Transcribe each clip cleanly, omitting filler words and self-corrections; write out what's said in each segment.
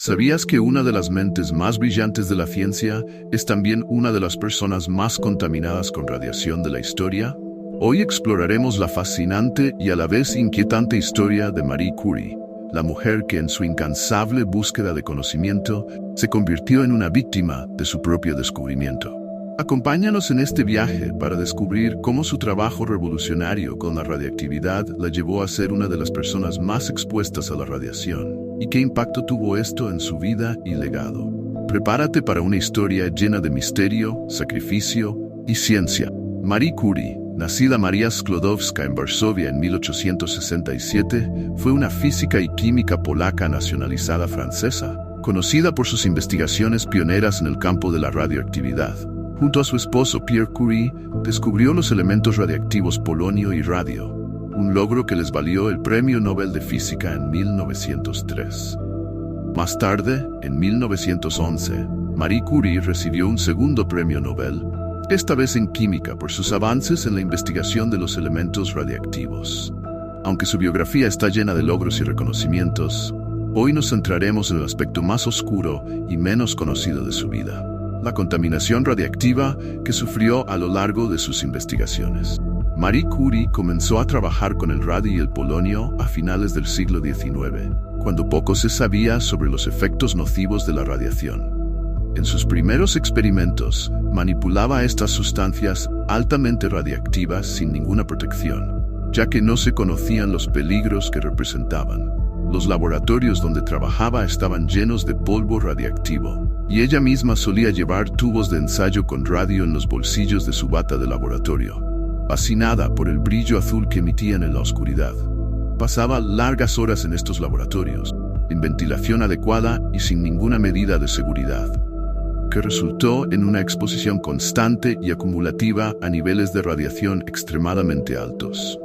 ¿Sabías que una de las mentes más brillantes de la ciencia es también una de las personas más contaminadas con radiación de la historia? Hoy exploraremos la fascinante y a la vez inquietante historia de Marie Curie, la mujer que en su incansable búsqueda de conocimiento se convirtió en una víctima de su propio descubrimiento. Acompáñanos en este viaje para descubrir cómo su trabajo revolucionario con la radiactividad la llevó a ser una de las personas más expuestas a la radiación y qué impacto tuvo esto en su vida y legado. Prepárate para una historia llena de misterio, sacrificio y ciencia. Marie Curie, nacida Maria Sklodowska en Varsovia en 1867, fue una física y química polaca nacionalizada francesa, conocida por sus investigaciones pioneras en el campo de la radioactividad. Junto a su esposo Pierre Curie, descubrió los elementos radiactivos polonio y radio, un logro que les valió el Premio Nobel de Física en 1903. Más tarde, en 1911, Marie Curie recibió un segundo Premio Nobel, esta vez en química por sus avances en la investigación de los elementos radiactivos. Aunque su biografía está llena de logros y reconocimientos, hoy nos centraremos en el aspecto más oscuro y menos conocido de su vida: la contaminación radiactiva que sufrió a lo largo de sus investigaciones. Marie Curie comenzó a trabajar con el radio y el polonio a finales del siglo XIX, cuando poco se sabía sobre los efectos nocivos de la radiación. En sus primeros experimentos, manipulaba estas sustancias altamente radiactivas sin ninguna protección, ya que no se conocían los peligros que representaban. Los laboratorios donde trabajaba estaban llenos de polvo radiactivo, y ella misma solía llevar tubos de ensayo con radio en los bolsillos de su bata de laboratorio. Fascinada por el brillo azul que emitían en la oscuridad, pasaba largas horas en estos laboratorios, en ventilación adecuada y sin ninguna medida de seguridad, que resultó en una exposición constante y acumulativa a niveles de radiación extremadamente altos.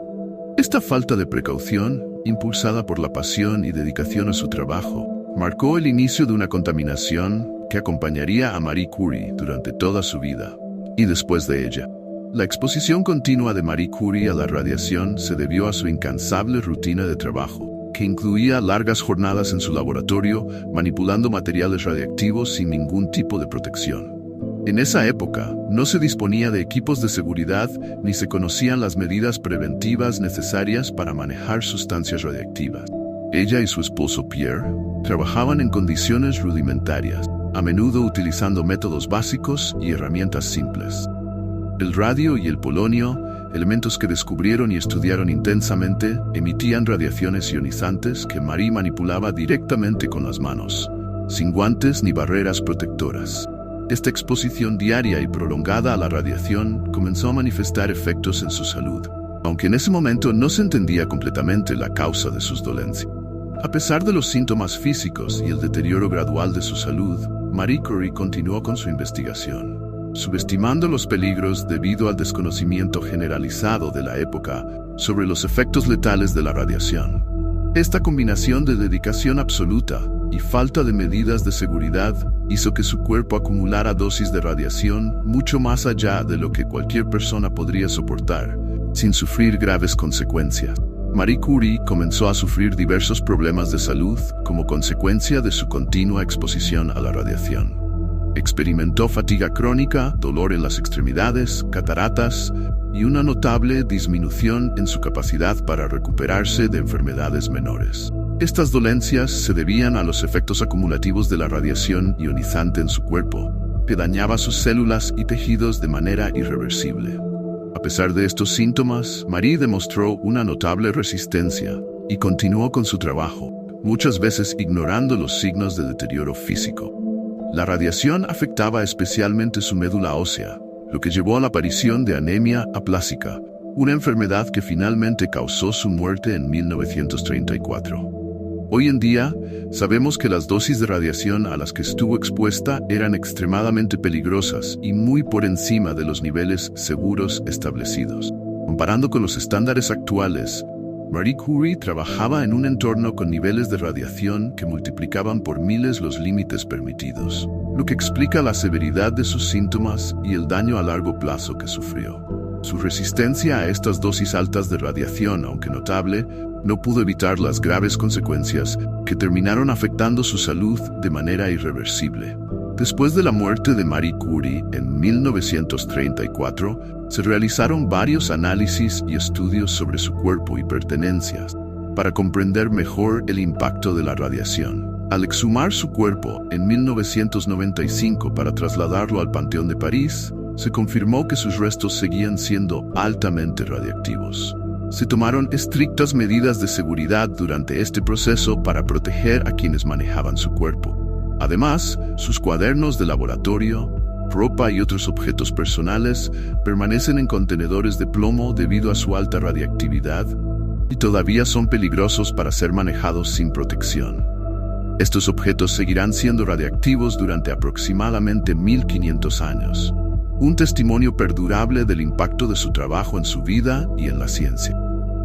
Esta falta de precaución, impulsada por la pasión y dedicación a su trabajo, marcó el inicio de una contaminación que acompañaría a Marie Curie durante toda su vida y después de ella. La exposición continua de Marie Curie a la radiación se debió a su incansable rutina de trabajo, que incluía largas jornadas en su laboratorio manipulando materiales radiactivos sin ningún tipo de protección. En esa época, no se disponía de equipos de seguridad ni se conocían las medidas preventivas necesarias para manejar sustancias radiactivas. Ella y su esposo Pierre trabajaban en condiciones rudimentarias, a menudo utilizando métodos básicos y herramientas simples. El radio y el polonio, elementos que descubrieron y estudiaron intensamente, emitían radiaciones ionizantes que Marie manipulaba directamente con las manos, sin guantes ni barreras protectoras. Esta exposición diaria y prolongada a la radiación comenzó a manifestar efectos en su salud, aunque en ese momento no se entendía completamente la causa de sus dolencias. A pesar de los síntomas físicos y el deterioro gradual de su salud, Marie Curie continuó con su investigación, subestimando los peligros debido al desconocimiento generalizado de la época sobre los efectos letales de la radiación. Esta combinación de dedicación absoluta y falta de medidas de seguridad hizo que su cuerpo acumulara dosis de radiación mucho más allá de lo que cualquier persona podría soportar, sin sufrir graves consecuencias. Marie Curie comenzó a sufrir diversos problemas de salud como consecuencia de su continua exposición a la radiación. Experimentó fatiga crónica, dolor en las extremidades, cataratas y una notable disminución en su capacidad para recuperarse de enfermedades menores. Estas dolencias se debían a los efectos acumulativos de la radiación ionizante en su cuerpo, que dañaba sus células y tejidos de manera irreversible. A pesar de estos síntomas, Marie demostró una notable resistencia y continuó con su trabajo, muchas veces ignorando los signos de deterioro físico. La radiación afectaba especialmente su médula ósea, lo que llevó a la aparición de anemia aplásica, una enfermedad que finalmente causó su muerte en 1934. Hoy en día, sabemos que las dosis de radiación a las que estuvo expuesta eran extremadamente peligrosas y muy por encima de los niveles seguros establecidos. Comparando con los estándares actuales, Marie Curie trabajaba en un entorno con niveles de radiación que multiplicaban por miles los límites permitidos, lo que explica la severidad de sus síntomas y el daño a largo plazo que sufrió. Su resistencia a estas dosis altas de radiación, aunque notable, no pudo evitar las graves consecuencias que terminaron afectando su salud de manera irreversible. Después de la muerte de Marie Curie en 1934, se realizaron varios análisis y estudios sobre su cuerpo y pertenencias para comprender mejor el impacto de la radiación. Al exhumar su cuerpo en 1995 para trasladarlo al Panteón de París, se confirmó que sus restos seguían siendo altamente radiactivos. Se tomaron estrictas medidas de seguridad durante este proceso para proteger a quienes manejaban su cuerpo. Además, sus cuadernos de laboratorio, ropa y otros objetos personales permanecen en contenedores de plomo debido a su alta radiactividad y todavía son peligrosos para ser manejados sin protección. Estos objetos seguirán siendo radiactivos durante aproximadamente 1500 años, un testimonio perdurable del impacto de su trabajo en su vida y en la ciencia.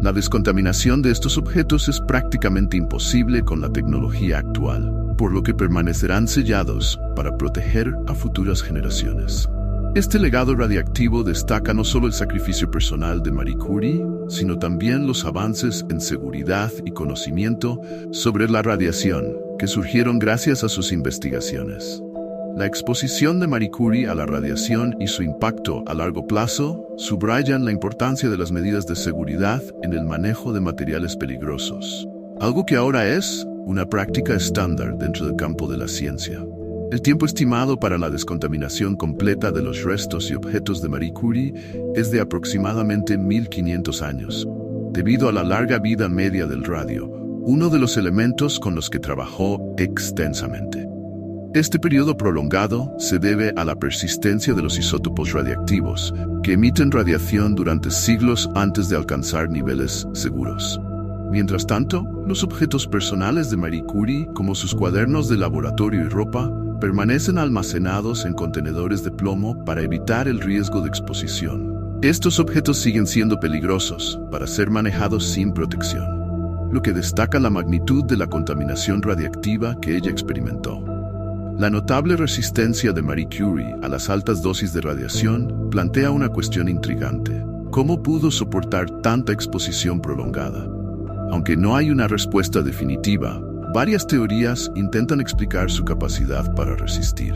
La descontaminación de estos objetos es prácticamente imposible con la tecnología actual, por lo que permanecerán sellados para proteger a futuras generaciones. Este legado radiactivo destaca no solo el sacrificio personal de Marie Curie, sino también los avances en seguridad y conocimiento sobre la radiación que surgieron gracias a sus investigaciones. La exposición de Marie Curie a la radiación y su impacto a largo plazo subrayan la importancia de las medidas de seguridad en el manejo de materiales peligrosos, algo que ahora es una práctica estándar dentro del campo de la ciencia. El tiempo estimado para la descontaminación completa de los restos y objetos de Marie Curie es de aproximadamente 1500 años, debido a la larga vida media del radio, uno de los elementos con los que trabajó extensamente. Este periodo prolongado se debe a la persistencia de los isótopos radiactivos, que emiten radiación durante siglos antes de alcanzar niveles seguros. Mientras tanto, los objetos personales de Marie Curie, como sus cuadernos de laboratorio y ropa, permanecen almacenados en contenedores de plomo para evitar el riesgo de exposición. Estos objetos siguen siendo peligrosos para ser manejados sin protección, lo que destaca la magnitud de la contaminación radiactiva que ella experimentó. La notable resistencia de Marie Curie a las altas dosis de radiación plantea una cuestión intrigante. ¿Cómo pudo soportar tanta exposición prolongada? Aunque no hay una respuesta definitiva, varias teorías intentan explicar su capacidad para resistir.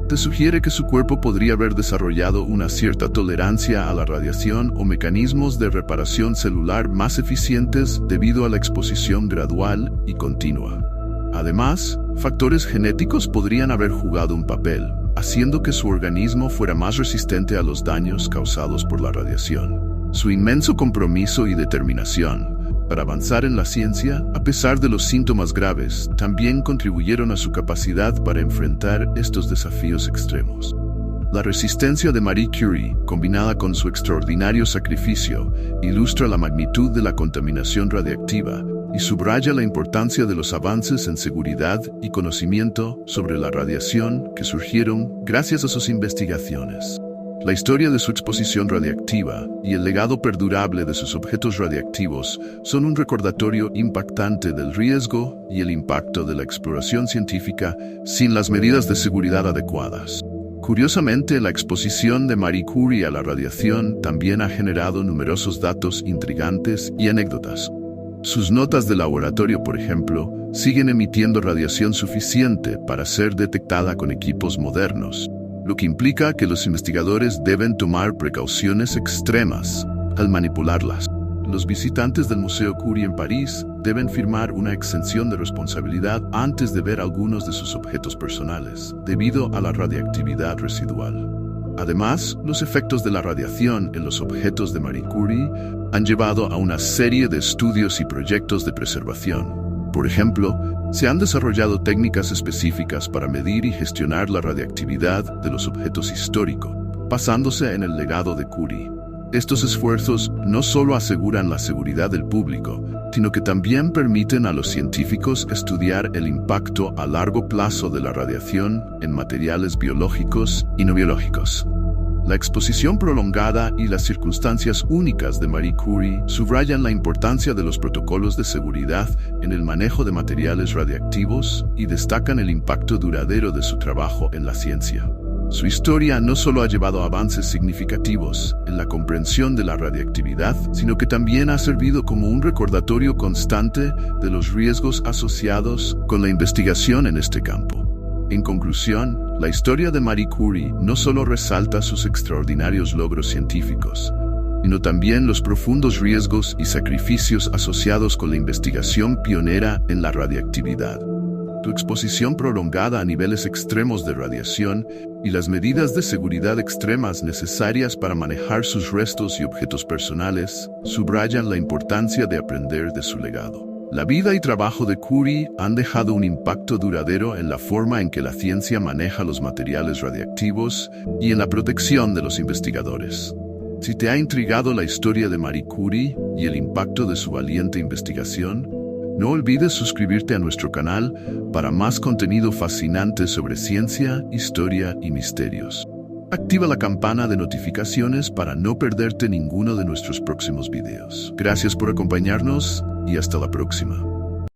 Te sugiere que su cuerpo podría haber desarrollado una cierta tolerancia a la radiación o mecanismos de reparación celular más eficientes debido a la exposición gradual y continua. Además, factores genéticos podrían haber jugado un papel, haciendo que su organismo fuera más resistente a los daños causados por la radiación. Su inmenso compromiso y determinación para avanzar en la ciencia, a pesar de los síntomas graves, también contribuyeron a su capacidad para enfrentar estos desafíos extremos. La resistencia de Marie Curie, combinada con su extraordinario sacrificio, ilustra la magnitud de la contaminación radiactiva y subraya la importancia de los avances en seguridad y conocimiento sobre la radiación que surgieron gracias a sus investigaciones. La historia de su exposición radiactiva y el legado perdurable de sus objetos radiactivos son un recordatorio impactante del riesgo y el impacto de la exploración científica sin las medidas de seguridad adecuadas. Curiosamente, la exposición de Marie Curie a la radiación también ha generado numerosos datos intrigantes y anécdotas. Sus notas de laboratorio, por ejemplo, siguen emitiendo radiación suficiente para ser detectada con equipos modernos, lo que implica que los investigadores deben tomar precauciones extremas al manipularlas. Los visitantes del Museo Curie en París deben firmar una exención de responsabilidad antes de ver algunos de sus objetos personales, debido a la radiactividad residual. Además, los efectos de la radiación en los objetos de Marie Curie han llevado a una serie de estudios y proyectos de preservación. Por ejemplo, se han desarrollado técnicas específicas para medir y gestionar la radiactividad de los objetos históricos, basándose en el legado de Curie. Estos esfuerzos no solo aseguran la seguridad del público, sino que también permiten a los científicos estudiar el impacto a largo plazo de la radiación en materiales biológicos y no biológicos. La exposición prolongada y las circunstancias únicas de Marie Curie subrayan la importancia de los protocolos de seguridad en el manejo de materiales radiactivos y destacan el impacto duradero de su trabajo en la ciencia. Su historia no solo ha llevado a avances significativos en la comprensión de la radiactividad, sino que también ha servido como un recordatorio constante de los riesgos asociados con la investigación en este campo. En conclusión, la historia de Marie Curie no solo resalta sus extraordinarios logros científicos, sino también los profundos riesgos y sacrificios asociados con la investigación pionera en la radiactividad. Su exposición prolongada a niveles extremos de radiación y las medidas de seguridad extremas necesarias para manejar sus restos y objetos personales subrayan la importancia de aprender de su legado. La vida y trabajo de Curie han dejado un impacto duradero en la forma en que la ciencia maneja los materiales radiactivos y en la protección de los investigadores. Si te ha intrigado la historia de Marie Curie y el impacto de su valiente investigación, no olvides suscribirte a nuestro canal para más contenido fascinante sobre ciencia, historia y misterios. Activa la campana de notificaciones para no perderte ninguno de nuestros próximos videos. Gracias por acompañarnos y hasta la próxima.